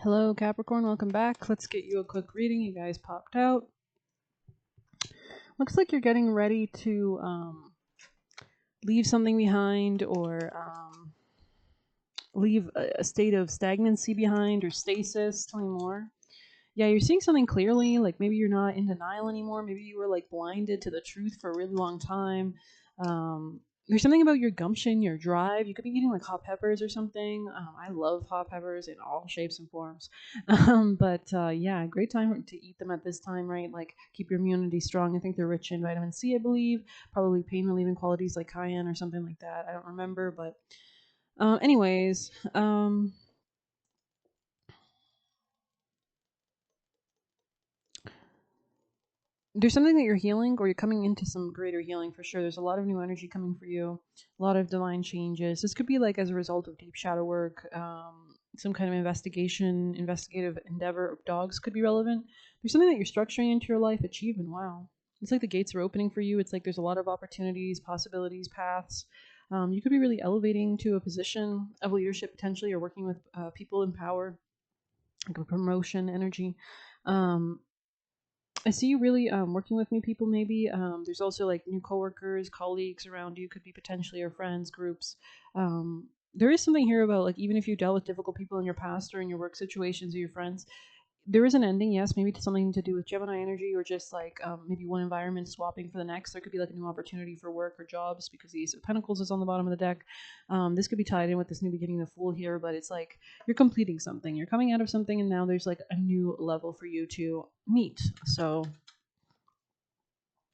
Hello, Capricorn. Welcome back. Let's get you a quick reading. You guys popped out. Looks like you're getting ready to leave something behind or leave a state of stagnancy behind or stasis. Tell me more. Yeah, you're seeing something clearly. Like maybe you're not in denial anymore. Maybe you were like blinded to the truth for a really long time. There's something about your gumption, your drive. You could be eating like hot peppers or something. I love hot peppers in all shapes and forms. But yeah, great time to eat them at this time, right? Like keep your immunity strong. I think they're rich in vitamin C, I believe. Probably pain relieving qualities like cayenne or something like that. I don't remember, but anyways, there's something that you're healing or you're coming into some greater healing for sure. There's a lot of new energy coming for you, a lot of divine changes. This could be like as a result of deep shadow work, some kind of investigative endeavor. Dogs could be relevant. There's something that you're structuring into your life, achievement. Wow. It's like the gates are opening for you. It's like there's a lot of opportunities, possibilities, paths. You could be really elevating to a position of leadership potentially, or working with people in power, like a promotion energy. Um, I see you really working with new people. Maybe there's also like new coworkers, colleagues around you. Could be potentially your friends, groups. There is something here about like even if you dealt with difficult people in your past or in your work situations or your friends, there is an ending. Yes, maybe to something to do with Gemini energy or just like maybe one environment swapping for the next. There could be like a new opportunity for work or jobs because the Ace of Pentacles is on the bottom of the deck. This could be tied in with this new beginning, the Fool here, but it's like you're completing something. You're coming out of something, and now there's like a new level for you to meet. So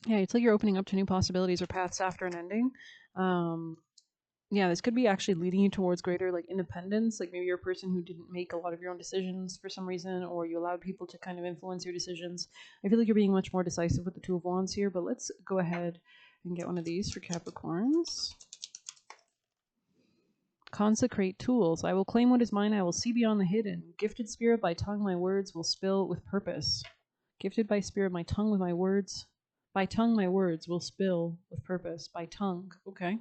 yeah, it's like you're opening up to new possibilities or paths after an ending. Um, yeah, this could be actually leading you towards greater like independence. Like maybe you're a person who didn't make a lot of your own decisions for some reason, or you allowed people to kind of influence your decisions. I feel like you're being much more decisive with the Two of Wands here, but let's go ahead and get one of these for Capricorns. Consecrate tools. I will claim what is mine. I will see beyond the hidden. Gifted spirit, by tongue my words will spill with purpose. Gifted by spirit, my tongue with my words. By tongue my words will spill with purpose. By tongue. Okay.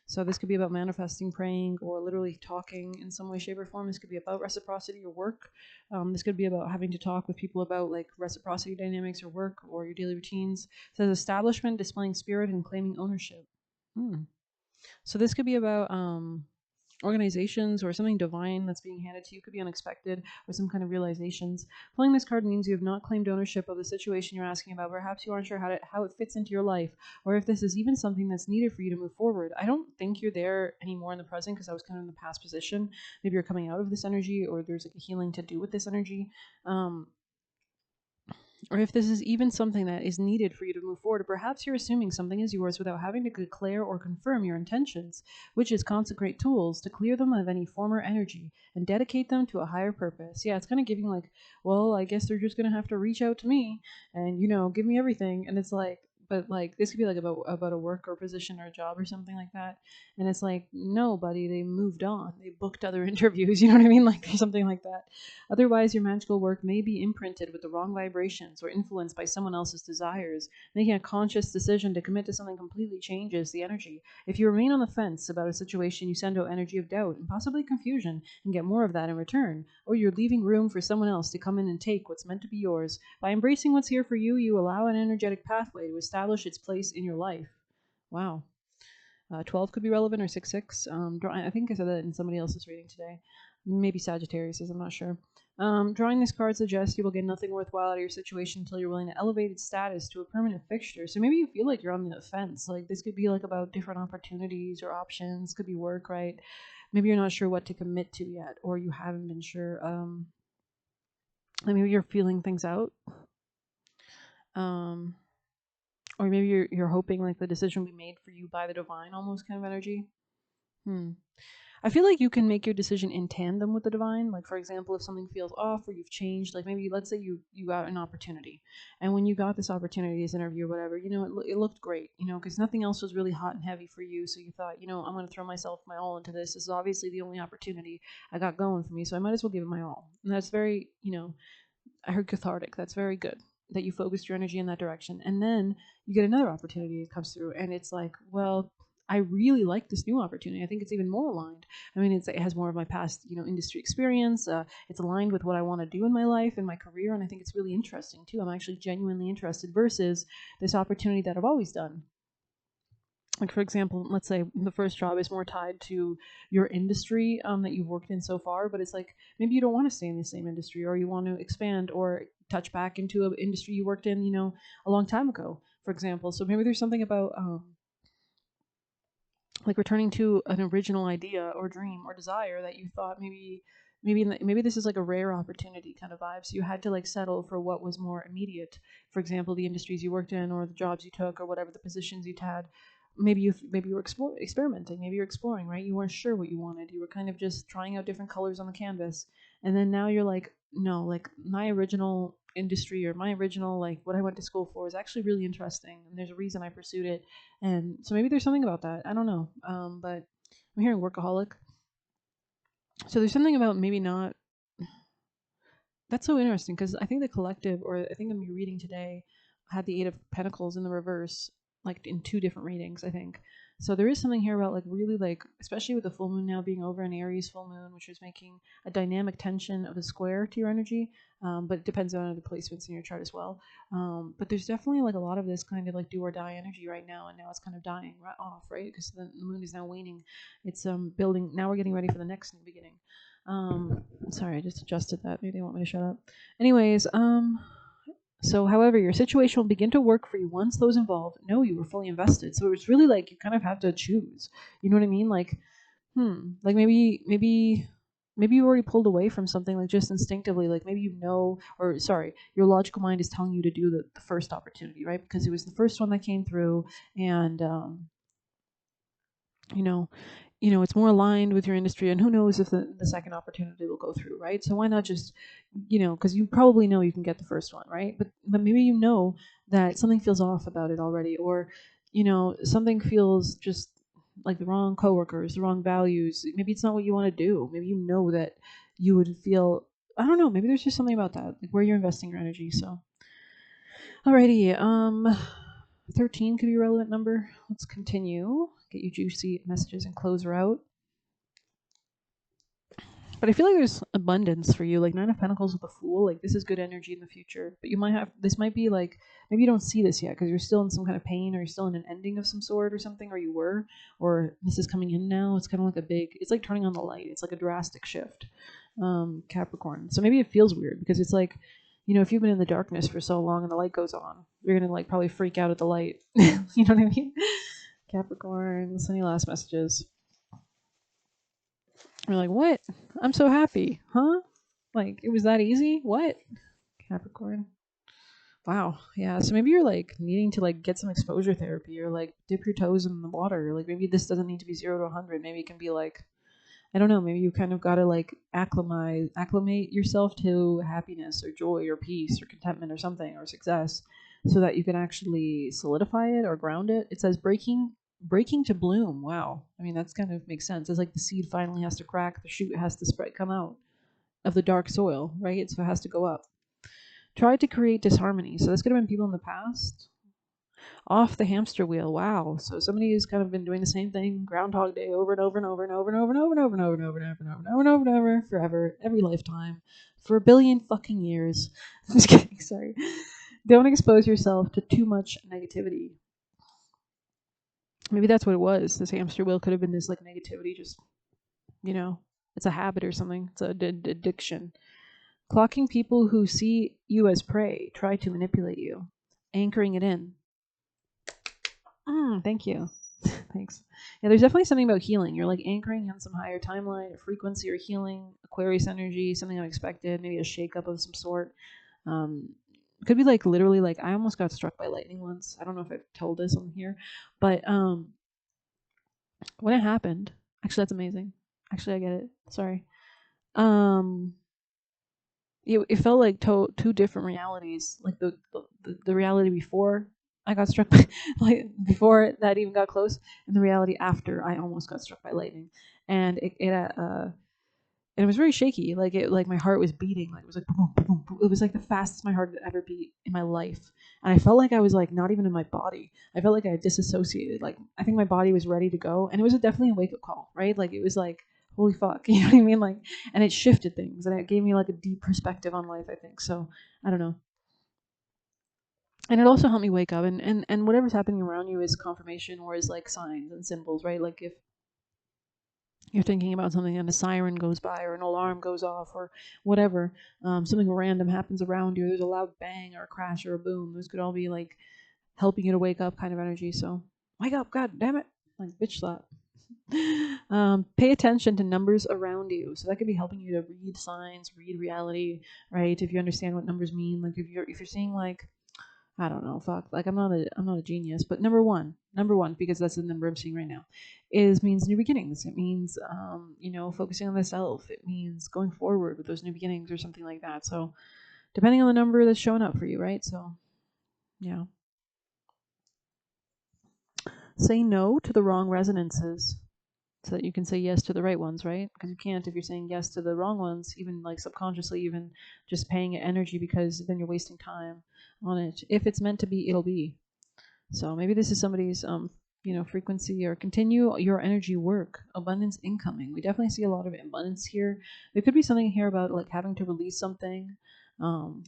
So this could be about manifesting, praying, or literally talking in some way, shape, or form. This could be about reciprocity or work. This could be about having to talk with people about like reciprocity dynamics or work or your daily routines. It says establishment, displaying spirit, and claiming ownership. So this could be about organizations or something divine that's being handed to you. Could be unexpected or some kind of realizations. Pulling this card means you have not claimed ownership of the situation you're asking about. Perhaps you aren't sure how it fits into your life, or if this is even something that's needed for you to move forward. I don't think you're there anymore in the present because I was kind of in the past position. Maybe you're coming out of this energy, or there's like a healing to do with this energy. Or if this is even something that is needed for you to move forward, or perhaps you're assuming something is yours without having to declare or confirm your intentions, which is consecrate tools to clear them of any former energy and dedicate them to a higher purpose. Yeah, it's kind of giving like, well, I guess they're just going to have to reach out to me and, give me everything. And it's like, but like this could be like about a work or position or a job or something like that, and it's like no, buddy, they moved on, they booked other interviews, you know what I mean, like something like that. Otherwise, your magical work may be imprinted with the wrong vibrations or influenced by someone else's desires. Making a conscious decision to commit to something completely changes the energy. If you remain on the fence about a situation, you send out energy of doubt and possibly confusion and get more of that in return. Or you're leaving room for someone else to come in and take what's meant to be yours. By embracing what's here for you, you allow an energetic pathway to establish its place in your life. Wow. 12 could be relevant, or 6-6. I think I said that in somebody else's reading today. Maybe Sagittarius is, I'm not sure. Drawing this card suggests you will get nothing worthwhile out of your situation until you're willing to elevate its status to a permanent fixture. So maybe you feel like you're on the fence. Like this could be like about different opportunities or options. Could be work, right? Maybe you're not sure what to commit to yet, or you haven't been sure. Maybe you're feeling things out. Or maybe you're hoping like the decision will be made for you by the divine, almost kind of energy. I feel like you can make your decision in tandem with the divine. Like, for example, if something feels off or you've changed, like maybe let's say you got an opportunity. And when you got this opportunity, this interview or whatever, it looked great, because nothing else was really hot and heavy for you. So you thought, I'm going to throw myself my all into this. This is obviously the only opportunity I got going for me. So I might as well give it my all. And that's very, I heard cathartic. That's very good that you focused your energy in that direction. And then you get another opportunity that comes through. And it's like, well, I really like this new opportunity. I think it's even more aligned. I mean, it has more of my past, industry experience. It's aligned with what I want to do in my life and my career, and I think it's really interesting too. I'm actually genuinely interested versus this opportunity that I've always done. Like, for example, let's say the first job is more tied to your industry that you've worked in so far, but it's like maybe you don't want to stay in the same industry, or you want to expand or touch back into an industry you worked in, a long time ago, for example. So maybe there's something about like returning to an original idea or dream or desire that you thought maybe this is like a rare opportunity kind of vibe. So you had to like settle for what was more immediate. For example, the industries you worked in or the jobs you took or whatever the positions you'd had. Maybe you were experimenting. Maybe you're exploring, right? You weren't sure what you wanted. You were kind of just trying out different colors on the canvas, and then now you're like, no, like my original industry or my original like what I went to school for is actually really interesting, and there's a reason I pursued it. And so maybe there's something about that. I don't know. But I'm hearing workaholic. So there's something about maybe not. That's so interesting because I think the collective, or I think I'm reading today, had the Eight of Pentacles in the reverse, like in two different readings, I think. So there is something here about like really like, especially with the full moon now being over in Aries full moon, which is making a dynamic tension of a square to your energy. But it depends on the placements in your chart as well. But there's definitely like a lot of this kind of like do or die energy right now, and now it's kind of dying right off, right? Because the moon is now waning. It's building. Now we're getting ready for the next new beginning. Sorry, I just adjusted that. Maybe they want me to shut up. Anyways, so however, your situation will begin to work for you once those involved know you were fully invested. So it's really like you kind of have to choose. You know what I mean? Like, like maybe you already pulled away from something like just instinctively, like maybe or sorry, your logical mind is telling you to do the first opportunity, right? Because it was the first one that came through, and you know, it's more aligned with your industry, and who knows if the second opportunity will go through, right? So why not just, because you probably know you can get the first one, right? But maybe that something feels off about it already, or something feels just like the wrong coworkers, the wrong values. Maybe it's not what you want to do. Maybe that you would feel. I don't know. Maybe there's just something about that, like where you're investing your energy. So, alrighty. 13 could be a relevant number. Let's continue. Get you juicy messages and close her out. But I feel like there's abundance for you, like Nine of Pentacles with the Fool. Like this is good energy in the future. But this might be like, maybe you don't see this yet because you're still in some kind of pain, or you're still in an ending of some sort or something, or this is coming in now. It's kind of like it's like turning on the light. It's like a drastic shift, Capricorn. So maybe it feels weird because it's like, if you've been in the darkness for so long and the light goes on, you're going to like probably freak out at the light. You know what I mean? Capricorn, any last messages? You're like, what? I'm so happy, huh? Like, it was that easy? What? Capricorn. Wow. Yeah. So maybe you're like needing to like get some exposure therapy, or like dip your toes in the water. Like maybe this doesn't need to be 0 to 100. Maybe it can be like, I don't know. Maybe you kind of got to like acclimate yourself to happiness or joy or peace or contentment or something, or success, so that you can actually solidify it or ground it. It says breaking to bloom. Wow. I mean, that's kind of makes sense. It's like the seed finally has to crack, the shoot has to come out of the dark soil, right? So it has to go up. Try to create disharmony. So this could have been people in the past. Off the hamster wheel. Wow. So somebody who's kind of been doing the same thing, Groundhog Day, over and over and over and over and over and over and over and over and over and over and over and over and over and over, forever, every lifetime, for a billion fucking years. I'm just kidding. Sorry. Don't expose yourself to too much negativity. Maybe that's what it was. This hamster wheel could have been this like negativity, just, it's a habit or something. It's an addiction. Clocking people who see you as prey, try to manipulate you. Anchoring it in. Thank you. Thanks. Yeah, there's definitely something about healing. You're like anchoring on some higher timeline or frequency, or healing, Aquarius energy, something unexpected, maybe a shakeup of some sort. Could be like literally like I almost got struck by lightning once. I don't know if I've told this on here, but when it happened, actually that's amazing. Actually, I get it. Sorry. It felt like two different realities. Like the reality before I got struck by, like before that even got close, and the reality after I almost got struck by lightning. And and it was very shaky. Like my heart was beating. Like it was like boom, boom, boom, boom. It was like the fastest my heart had ever beat in my life. And I felt like I was like not even in my body. I felt like I had disassociated. Like I think my body was ready to go, and it was definitely a wake up call, right? Like it was like holy fuck, you know what I mean? Like, and it shifted things, and it gave me like a deep perspective on life. I think so. I don't know. And it also helped me wake up, and whatever's happening around you is confirmation or is like signs and symbols, right? Like if you're thinking about something and a siren goes by or an alarm goes off or whatever, something random happens around you, there's a loud bang or a crash or a boom, those could all be like helping you to wake up kind of energy. So wake up, god damn it, like bitch slap. Pay attention to numbers around you, so that could be helping you to read signs, read reality, right? If you understand what numbers mean, like if you're seeing like, I don't know, fuck. Like I'm not a genius, but number one, because that's the number I'm seeing right now, is means new beginnings. It means focusing on the self. It means going forward with those new beginnings or something like that. So depending on the number that's showing up for you, right? So yeah, say no to the wrong resonances so that you can say yes to the right ones, right? Because you can't if you're saying yes to the wrong ones, even like subconsciously, even just paying it energy, because then you're wasting time on it. If it's meant to be, it'll be. So maybe this is somebody's frequency, or continue your energy work. Abundance incoming. We definitely see a lot of abundance here. There could be something here about like having to release something. Um,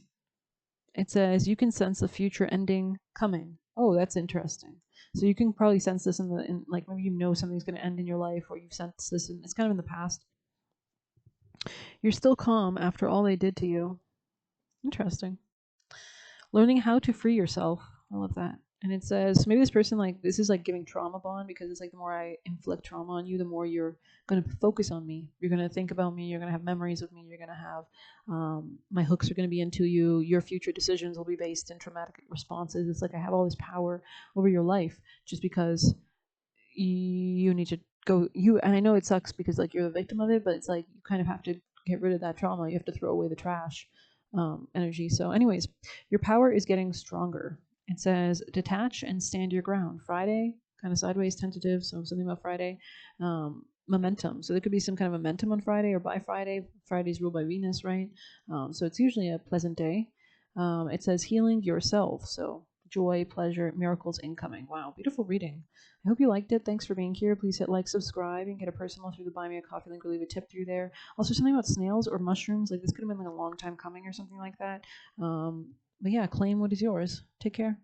it says you can sense the future ending coming. Oh, that's interesting. So you can probably sense this in like maybe something's going to end in your life, or you've sensed this, and it's kind of in the past. You're still calm after all they did to you. Interesting. Learning how to free yourself. I love that. And it says maybe this person, like this is like giving trauma bond, because it's like the more I inflict trauma on you, the more you're going to focus on me. You're going to think about me. You're going to have memories of me. You're going to have my hooks are going to be into you. Your future decisions will be based in traumatic responses. It's like I have all this power over your life just because you need to go. And I know it sucks because like you're the victim of it, but it's like you kind of have to get rid of that trauma. You have to throw away the trash energy. So, anyways, your power is getting stronger. It says detach and stand your ground. Friday, kind of sideways tentative. So something about Friday. Momentum. So there could be some kind of momentum on Friday or by Friday. Friday's ruled by Venus, right? So it's usually a pleasant day. It says healing yourself. So joy, pleasure, miracles incoming. Wow, beautiful reading. I hope you liked it. Thanks for being here. Please hit like, subscribe, and get a personal through the Buy Me a Coffee link or leave a tip through there. Also, something about snails or mushrooms. Like this could have been like a long time coming or something like that. But yeah, claim what is yours. Take care.